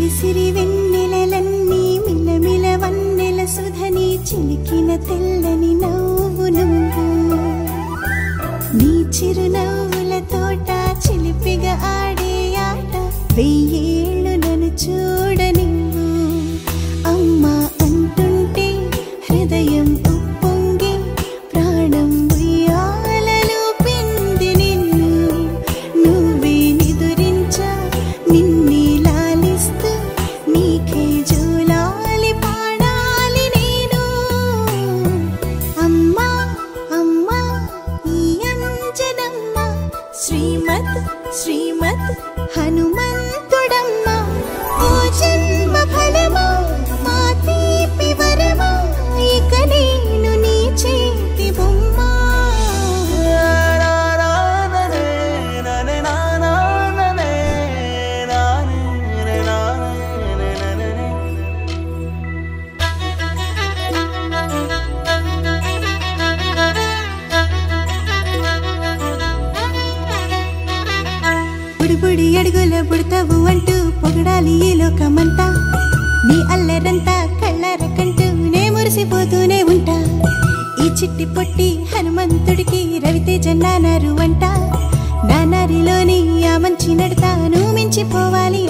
సిరి సిరి వెన్నెలలన్నీ మిలమిల వన్నెల సుధని చిలికిన తెల్లని నవ్వు నువ్వు నీ చిరునవ్వుల తోట చిలిపిగా ఆడే ఆట వెయ్యేళ్ళు నన్ను చూడనివ్వు అమ్మా అంటుంటే హృదయం ఉప్పొంగి ప్రాణం ఉయ్యాలలో పిండి నిన్ను నువ్వే నిదురించా నిన్నే లాలిస్తూ నీకే జోలాలి పాడాలి నేను అమ్మా అమ్మా ఈ అంజనమ్మ శ్రీమత్ శ్రీమత్ హనుమంతుడమ్మ ఓ జన్మ ఫలమా మా తీపి వరమా ఇక నేను నీ చేతి బొమ్మ బుడి అడుగుల బుడతావు అంటూ పొగడాలి ఈ లోకమంతా నీ అల్లరంతా కళ్ళారకంటూ నే మురిసిపోతూనే ఉంటా ఈ చిట్టి పొట్టి హనుమంతుడికి రవితేజ నానారు అంట నానారిలోని ఆ మంచి నడతా నువ్వు మించిపోవాలి